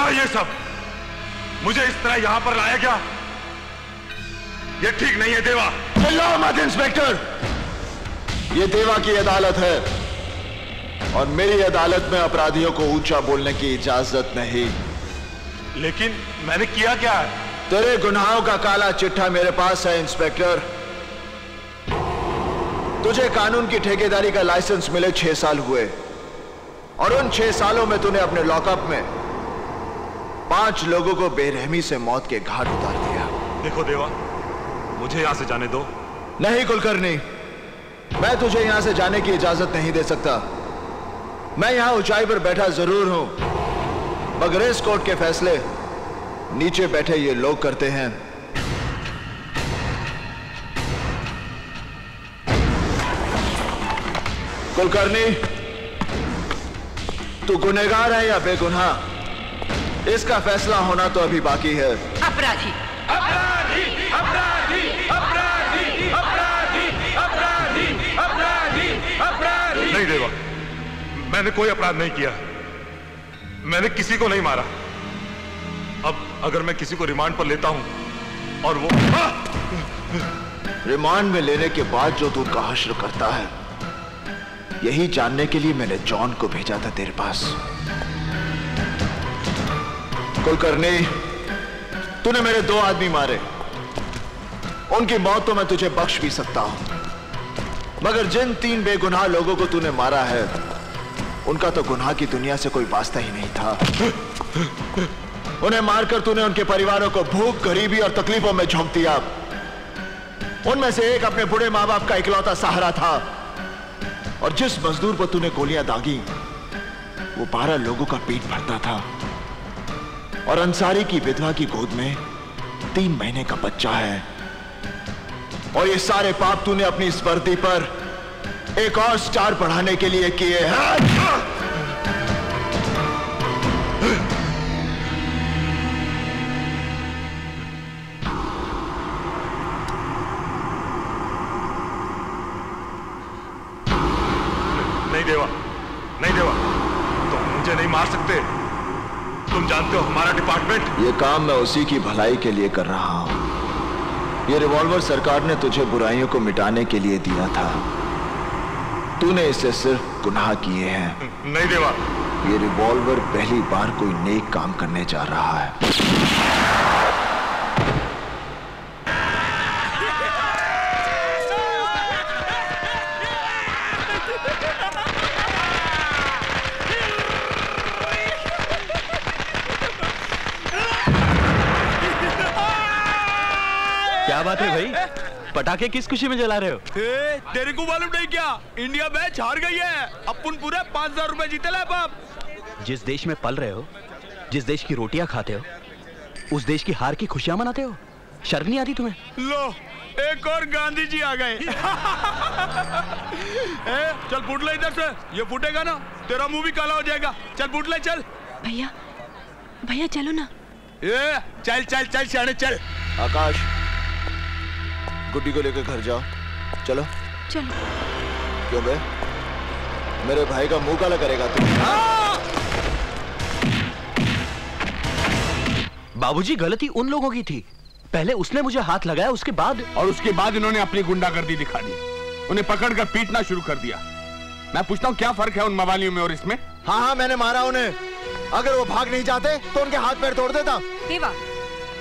ये सब मुझे इस तरह यहां पर लाया गया, ये ठीक नहीं है। देवा, चिल्लाओ मत इंस्पेक्टर, ये देवा की अदालत है और मेरी अदालत में अपराधियों को ऊंचा बोलने की इजाजत नहीं। लेकिन मैंने किया क्या है? तेरे गुनाहों का काला चिट्ठा मेरे पास है इंस्पेक्टर। तुझे कानून की ठेकेदारी का लाइसेंस मिले 6 साल हुए और उन 6 सालों में तूने अपने लॉकअप में 5 लोगों को बेरहमी से मौत के घाट उतार दिया। देखो देवा, मुझे यहां से जाने दो। नहीं कुलकर्णी, मैं तुझे यहां से जाने की इजाजत नहीं दे सकता। मैं यहां ऊंचाई पर बैठा जरूर हूं, मगर इस कोर्ट के फैसले नीचे बैठे ये लोग करते हैं। कुलकर्णी, तू गुनहगार है या बेगुनाह, इसका फैसला होना तो अभी बाकी है। अपराधी अपराधी अपराधी अपराधी अपराधी अपराधी अपराधी अपराधी। नहीं देवा, मैंने कोई अपराध नहीं किया, मैंने किसी को नहीं मारा। अब अगर मैं किसी को रिमांड पर लेता हूं और वो रिमांड में लेने के बाद जो तू उनका हश्र करता है, यही जानने के लिए मैंने जॉन को भेजा था तेरे पास। कुलकर्णी, तूने मेरे 2 आदमी मारे, उनकी मौत तो मैं तुझे बख्श भी सकता हूं, मगर जिन 3 बेगुनाह लोगों को तूने मारा है, उनका तो गुनाह की दुनिया से कोई वास्ता ही नहीं था। उन्हें मारकर तूने उनके परिवारों को भूख, गरीबी और तकलीफों में झोंक दिया। उनमें से एक अपने बूढ़े मां बाप का इकलौता सहारा था और जिस मजदूर पर तूने गोलियां दागी, वो 12 लोगों का पेट भरता था और अंसारी की विधवा की गोद में 3 महीने का बच्चा है। और ये सारे पाप तूने अपनी इस वर्दी पर एक और स्टार बढ़ाने के लिए किए हैं। नहीं देवा, नहीं देवा, तुम मुझे नहीं मार सकते। तुम जानते हो हमारा डिपार्टमेंट। ये काम मैं उसी की भलाई के लिए कर रहा हूं। ये रिवॉल्वर सरकार ने तुझे बुराइयों को मिटाने के लिए दिया था, तूने इससे सिर्फ गुनाह किए हैं। नहीं देवा, ये रिवॉल्वर पहली बार कोई नेक काम करने जा रहा है। क्या बात है भाई, पटाखे किस खुशी में जला रहे हो? तेरे को मालूम नहीं क्या, इंडिया मैच हार गई है, अपन पूरे 5000 रुपए जीते ला बाप। जिस देश में पल रहे हो, जिस देश की रोटियां खाते हो, उस देश की हार की खुशियां मनाते हो, शर्म नहीं आती तुम्हें? लो, एक और गांधी जी आ गए। चल फूट ले इधर से, ये फूटेगा ना तेरा मुंह भी काला हो जाएगा। चल फूट ले, चल। भैया, भैया चलो ना। चल चल चल शाने चल। आकाश, गुड्डी को लेकर घर जाओ। चलो चलो। क्यों बे, मेरे भाई का मुंह काला करेगा तू? बाबूजी, गलती उन लोगों की थी, पहले उसने मुझे हाथ लगाया, उसके बाद इन्होंने अपनी गुंडागर्दी दिखा दी, उन्हें पकड़कर पीटना शुरू कर दिया। मैं पूछता हूँ क्या फर्क है उन मवालियों में और इसमें? हाँ, मैंने मारा उन्हें। अगर वो भाग नहीं जाते तो उनके हाथ पैर तोड़ देता। देवा,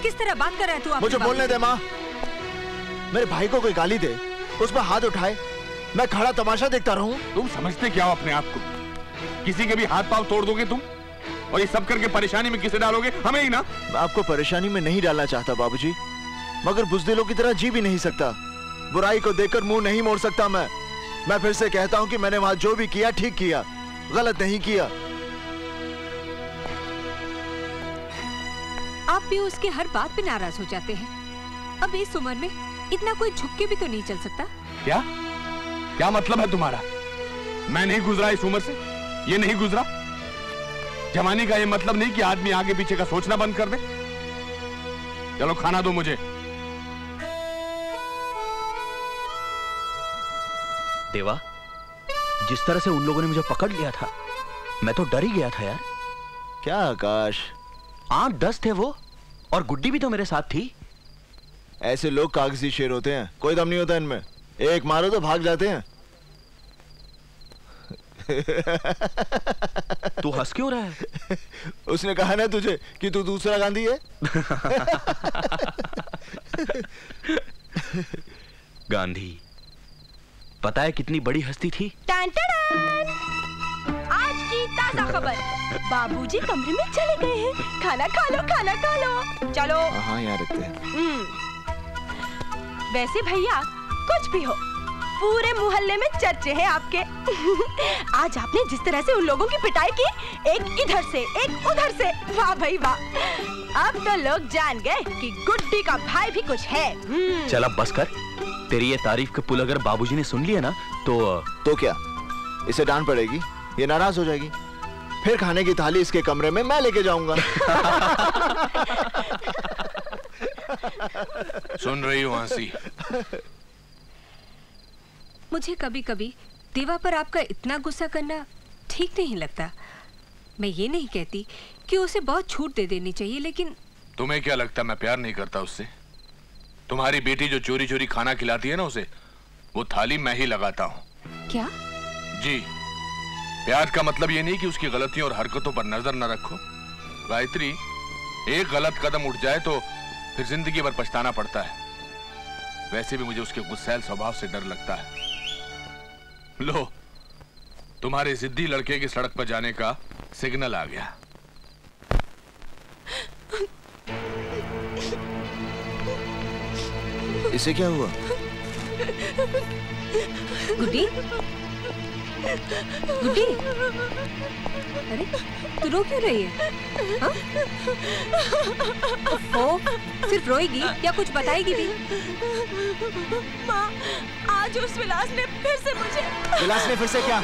किस तरह बात कर रहा है तू? मुझे बोलने दे माँ। मेरे भाई को कोई गाली दे, उस पर हाथ उठाए, मैं खड़ा तमाशा देखता रहूं? तुम समझते क्या हो अपने आप को? किसी के भी हाथ पांव तोड़ दोगे तुम, और ये सब करके परेशानी में किसे डालोगे? हमें ही ना। मैं आपको परेशानी में नहीं डालना चाहता बाबूजी, मगर बुज़दिलों की तरह जी भी नहीं सकता। बुराई को देखकर मुंह नहीं मोड़ सकता मैं फिर से कहता हूं कि मैंने वहां जो भी किया ठीक किया, गलत नहीं किया। आप भी उसके हर बात पे नाराज हो जाते हैं। अब इस उम्र में इतना कोई झुक के भी तो नहीं चल सकता। क्या क्या मतलब है तुम्हारा? मैं नहीं गुजरा इस उम्र से, ये नहीं गुजरा। जवानी का ये मतलब नहीं कि आदमी आगे पीछे का सोचना बंद कर दे। चलो खाना दो मुझे। देवा, जिस तरह से उन लोगों ने मुझे पकड़ लिया था, मैं तो डर ही गया था यार। क्या आकाश, 8-10 थे वो, और गुड्डी भी तो मेरे साथ थी। ऐसे लोग कागजी शेर होते हैं, कोई दम नहीं होता इनमें। एक मारो तो भाग जाते हैं। तू हंस क्यों रहा है? उसने कहा ना तुझे कि तू दूसरा गांधी है। गांधी, पता है कितनी बड़ी हस्ती थी? टान टान! आज की ताजा खबर, बाबूजी कमरे में चले गए हैं। खाना खा लो, खाना खा लो। चलो। हाँ, यहाँ रखते हैं। वैसे भैया कुछ भी हो, पूरे मोहल्ले में चर्चे हैं आपके। आज आपने जिस तरह से उन लोगों की पिटाई की, एक इधर से एक उधर से, वाह भाई वाह। अब तो लोग जान गए कि गुड्डी का भाई भी कुछ है। चल अब बस कर। तेरी ये तारीफ के पुल अगर बाबूजी ने सुन लिया ना तो क्या, इसे डांट पड़ेगी, ये नाराज हो जाएगी। फिर खाने की थाली इसके कमरे में मैं लेके जाऊंगा। सुन रही हो हंसी? मुझे कभी कभी देवा पर आपका इतना गुस्सा करना ठीक नहीं लगता। मैं ये नहीं कहती कि उसे बहुत छूट दे देनी चाहिए, लेकिन तुम्हें क्या लगता मैं प्यार नहीं करता उससे? तुम्हारी बेटी जो चोरी चोरी खाना खिलाती है ना उसे, वो थाली मैं ही लगाता हूँ। क्या? जी, प्यार का मतलब ये नहीं कि उसकी गलतियों और हरकतों पर नजर न रखो। गायत्री, एक गलत कदम उठ जाए तो फिर जिंदगी भर पछताना पड़ता है। वैसे भी मुझे उसके गुस्सैल स्वभाव से डर लगता है। लो, तुम्हारे जिद्दी लड़के की सड़क पर जाने का सिग्नल आ गया। इसे क्या हुआ? गुड्डी, गुड्डी, अरे तू रो क्यों रही है? हाँ? ओ, सिर्फ रोएगी या कुछ बताएगी भी? माँ, आज उस विलास ने फिर से मुझे। विलास ने फिर से क्या?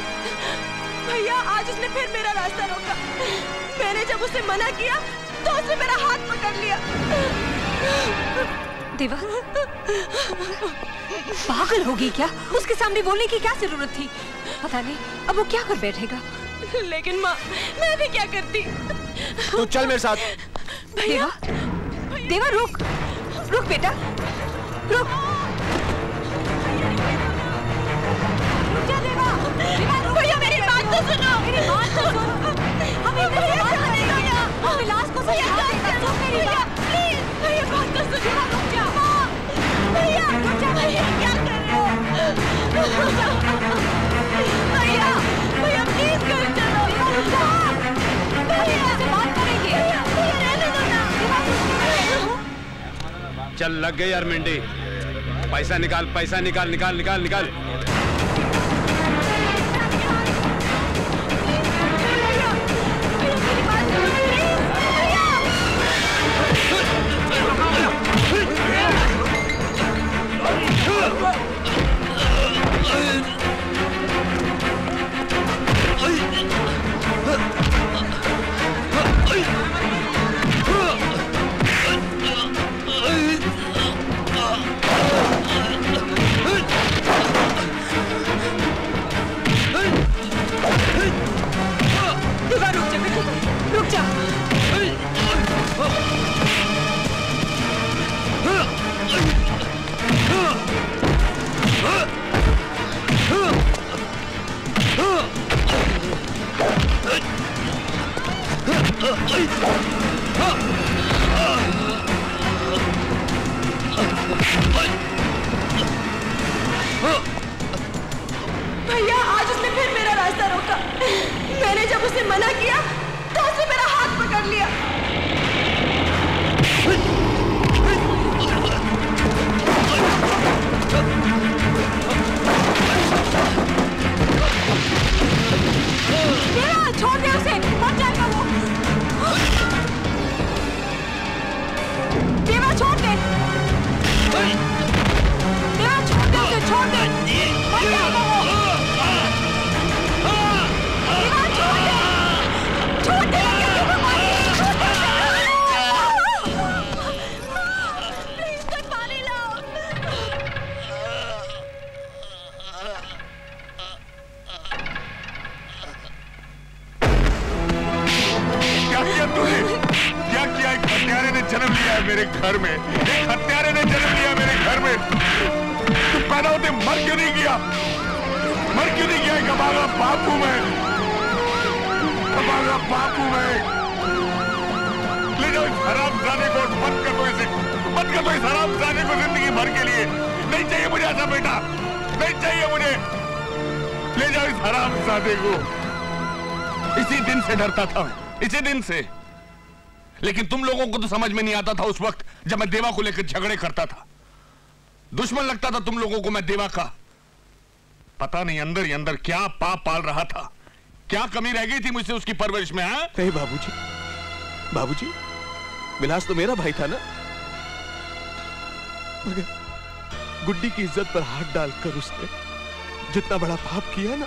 भैया, आज उसने फिर मेरा रास्ता रोका। मैंने जब उसे मना किया तो उसने मेरा हाथ पकड़ लिया। देवा, पागल होगी क्या? उसके सामने बोलने की क्या जरूरत थी? पता नहीं अब वो क्या कर बैठेगा। लेकिन माँ, मैं भी क्या करती? तू चल मेरे साथ। देवा, देवा रुक, रुक बेटा, रुक। रुक जा देवा, देवा रुक। भैया मेरी बात तो सुनो, मेरी बात तो सुनो। हम इधर से बात करेंगे, हम विलास को समझा देंगे। सुन मेरी बात, प्लीज। भैया बात तो सुनो, रुक जा। भैया रुक जा, भैया क्या कर रहे हो? भैया, भैया प्लीज कर चलो। रुक जा, भैया से बात करेंगे। भैया रहने दो ना। चल लग गई यार मिंडी। पैसा निकाल, पैसा निकाल, निकाल निकाल निकाल। देवा छोड़ दे, देवा छोड़ दे उसे, छोड़ दे, मत जाओ वो। देवा छोड़ दे, छोड़ दे, प्लीज कुछ पानी लाओ। क्या किया तूने? क्या किया? एक हत्यारे ने जन्म लिया है मेरे घर में, एक हत्यारे ने जन्म लिया मेरे घर में। तू पैदा होते मर क्यों नहीं गया? मर क्यों नहीं गया? एक अभागा बाप हूं मैं, अभागा बाप हूं मैं। ले जाओ इस हरामजादे को, बंद कर दो इसे, बंद कर दो इस हरामजादे को जिंदगी भर के लिए। नहीं चाहिए मुझे ऐसा बेटा, नहीं चाहिए मुझे। ले जाओ इस हरामजादे को। इसी दिन से डरता था मैं, इसी दिन से। लेकिन तुम लोगों को तो समझ में नहीं आता था उस वक्त जब मैं देवा को लेकर झगड़े करता था। दुश्मन लगता था तुम लोगों को मैं देवा का। पता नहीं अंदर ही अंदर क्या पाप पाल रहा था, क्या कमी रह गई थी मुझसे उसकी परवरिश में। हाँ नहीं बाबूजी, बाबूजी, विलास तो मेरा भाई था ना, मगर गुड्डी की इज्जत पर हाथ डालकर उसने जितना बड़ा पाप किया ना,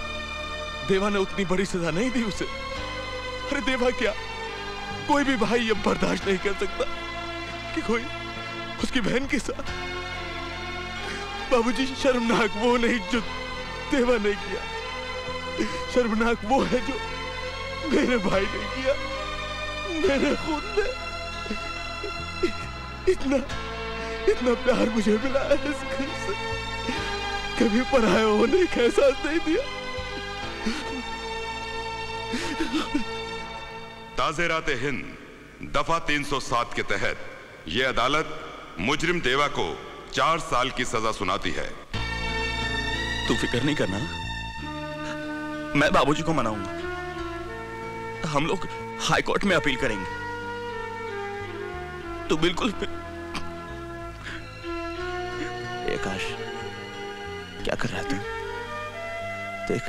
देवा ने उतनी बड़ी सजा नहीं दी उसे। अरे देवा क्या, कोई भी भाई ये बर्दाश्त नहीं कर सकता कि कोई उसकी बहन के साथ। बाबूजी, शर्मनाक वो नहीं जो देवा ने किया, शर्मनाक वो है जो मेरे भाई ने किया, मेरे खुद ने। इतना इतना प्यार मुझे मिला है इस घर से, कभी पराया होने का एहसास नहीं दिया। ताज़ेरात हिंद दफा 307 के तहत यह अदालत मुजरिम देवा को 4 साल की सजा सुनाती है। तू फिक्र नहीं करना, मैं बाबूजी को मनाऊंगा। हम लोग हाई कोर्ट में अपील करेंगे। तू बिल्कुल आकाश, क्या कर रहा है तू? देख,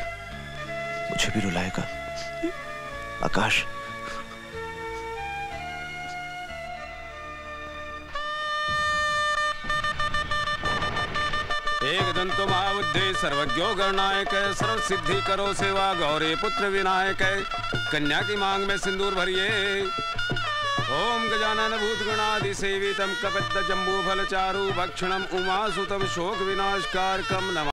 मुझे भी रुलाएगा आकाश। एक दंतो महाबुद्धि सर्वज्ञो गणनायक, सर्व सिद्धि करो सेवा गौरी पुत्र विनायक। कन्या की मांग में सिंदूर भरिए। ओम गजानन भूत गणादि सेवितम कपित्त जम्बू फल चारु भक्षणम उमा सुतम शोक विनाशकारकम नमः।